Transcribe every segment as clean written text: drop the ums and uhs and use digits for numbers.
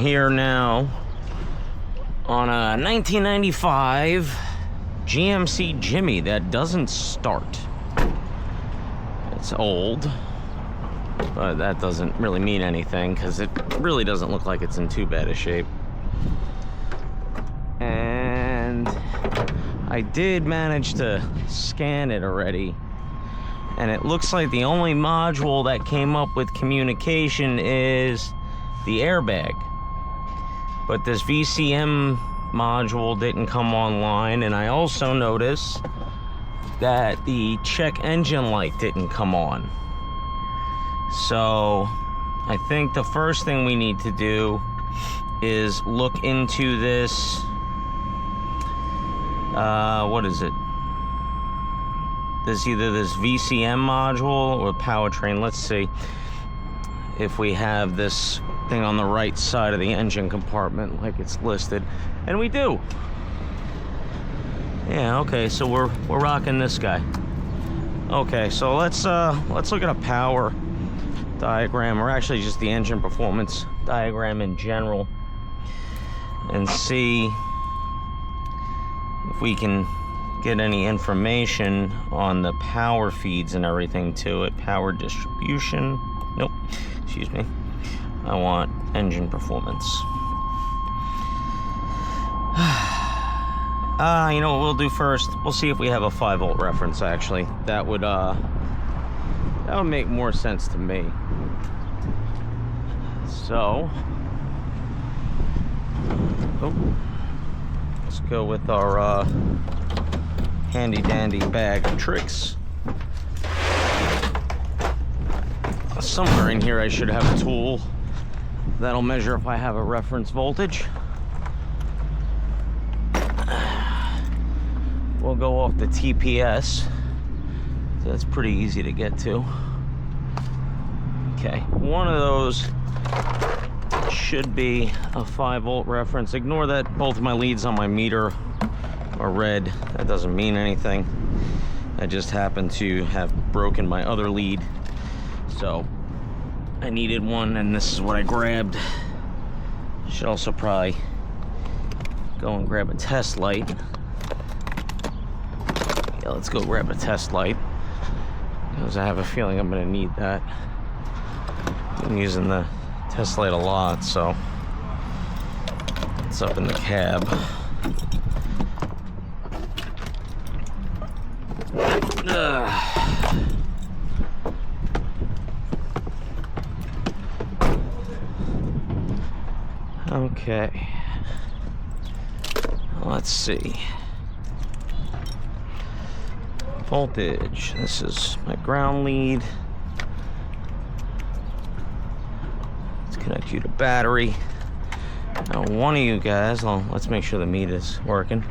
here now on a 1995 GMC Jimmy that doesn't start. It's old, but that doesn't really mean anything because it really doesn't look like it's in too bad a shape. And I did manage to scan it already, and it looks like the only module that came up with communication is the airbag. But this VCM module didn't come online, and I also noticed that the check engine light didn't come on. So I think the first thing we need to do is look into this, what is it? There's either this VCM module or powertrain. Let's see if we have this thing on the right side of the engine compartment like it's listed, and we do. Yeah, okay, so we're rocking this guy. Okay, so let's look at a power diagram, or actually just the engine performance diagram in general, and see if we can get any information on the power feeds and everything to it. Power distribution. Nope, excuse me. I want engine performance. You know what we'll do first? We'll see if we have a 5-volt reference, actually. That would make more sense to me. So, let's go with our handy dandy bag of tricks. Somewhere in here I should have a tool that'll measure if I have a reference voltage. We'll go off the TPS. So that's pretty easy to get to. Okay, one of those should be a 5-volt reference. Ignore that both my leads on my meter are red. That doesn't mean anything. I just happen to have broken my other lead, so I needed one, and this is what I grabbed. Should also probably go and grab a test light. Yeah, let's go grab a test light, because I have a feeling I'm going to need that. I'm using the test light a lot, so it's up in the cab. Okay, let's see. Voltage. This is my ground lead. Let's connect you to battery. Now, one of you guys, let's make sure the meter's working.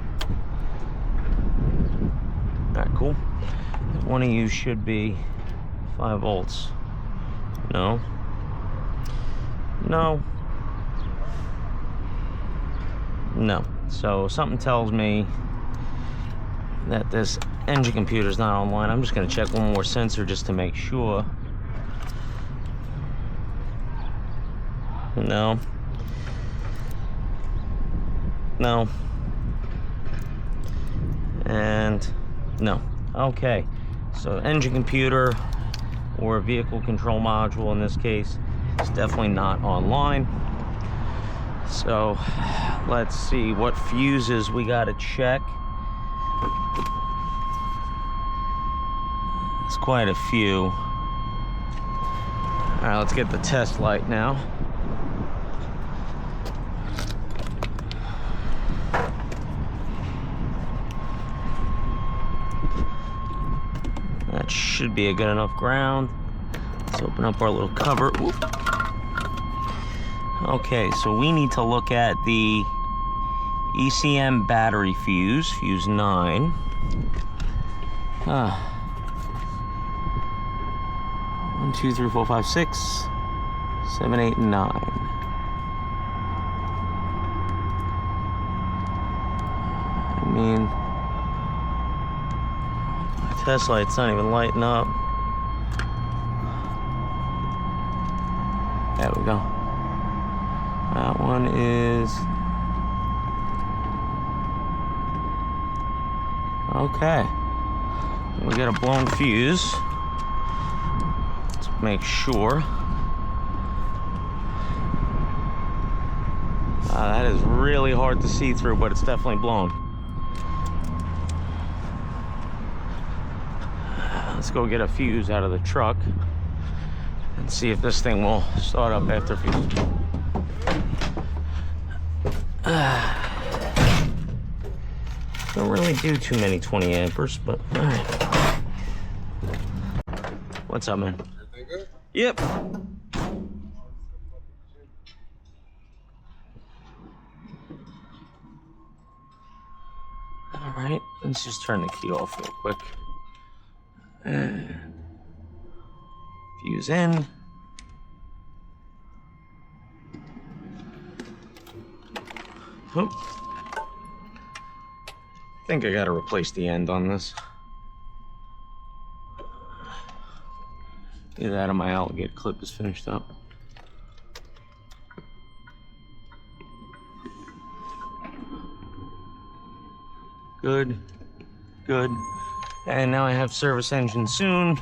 Alright, cool. One of you should be 5 volts. No. No. No. So something tells me that this engine computer is not online. I'm just going to check one more sensor just to make sure. No. No. And no. Okay. So engine computer, or vehicle control module in this case, is definitely not online. So let's see what fuses we got to check. It's quite a few. All right, let's get the test light now. That should be a good enough ground. Let's open up our little cover. Oop. Okay, so we need to look at the ECM battery fuse, fuse 9. 1, 2, 3, 4, 5, 6, 7, 8, 9. I mean, my test light's not even lighting up. There we go. That one is okay. We got a blown fuse. Let's make sure. That is really hard to see through, but it's definitely blown. Let's go get a fuse out of the truck and see if this thing will start up after fuse. Don't really do too many 20 amperes, but all right. What's up, man? Everything good? Yep. All right, let's just turn the key off real quick. And fuse in. Oop. I think I gotta replace the end on this. Either that or my alligator clip is finished up. Good, good. And now I have service engine soon.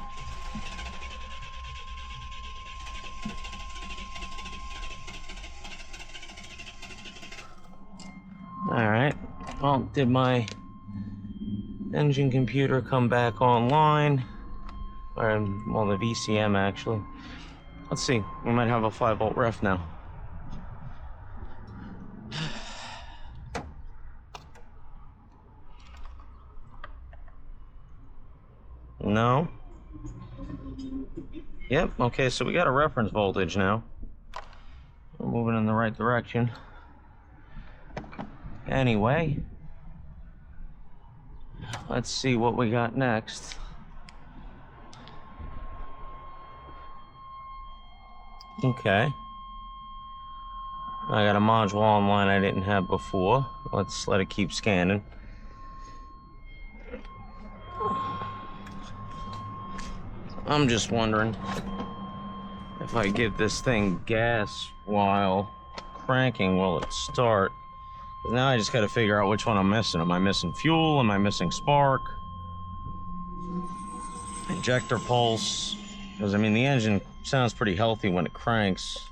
All right, well, did my engine computer come back online? Or, well, the VCM actually. Let's see, we might have a 5-volt ref now. No. Yep, okay, so we got a reference voltage now. We're moving in the right direction. Anyway, let's see what we got next. Okay. I got a module online I didn't have before. Let's let it keep scanning. I'm just wondering if I give this thing gas while cranking, will it start? Now I just got to figure out which one I'm missing. Am I missing fuel? Am I missing spark? Injector pulse? Because, I mean, the engine sounds pretty healthy when it cranks.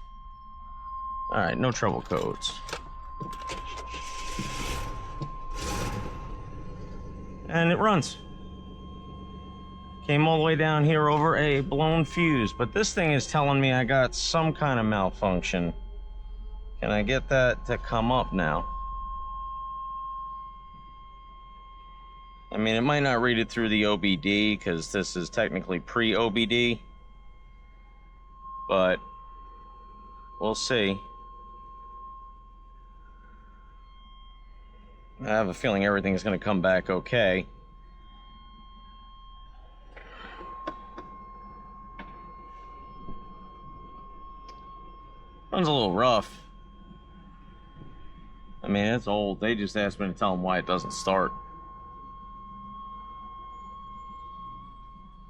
All right, no trouble codes. And it runs. Came all the way down here over a blown fuse, but this thing is telling me I got some kind of malfunction. Can I get that to come up now? I mean, it might not read it through the OBD because this is technically pre-OBD, but we'll see. I have a feeling everything's going to come back okay. Runs a little rough. I mean, it's old. They just asked me to tell them why it doesn't start.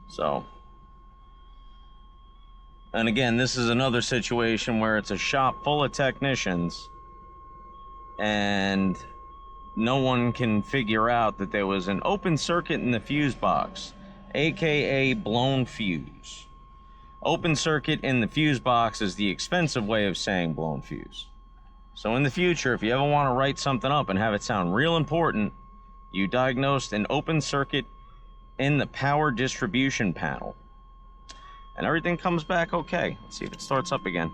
So. And again, this is another situation where it's a shop full of technicians and no one can figure out that there was an open circuit in the fuse box, aka blown fuse. Open circuit in the fuse box is the expensive way of saying blown fuse. So in the future, if you ever want to write something up and have it sound real important, you diagnosed an open circuit in the power distribution panel. And everything comes back okay. Let's see if it starts up again.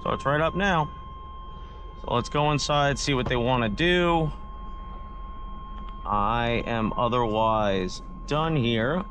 Starts right up now. So let's go inside, see what they want to do. I am otherwise done here.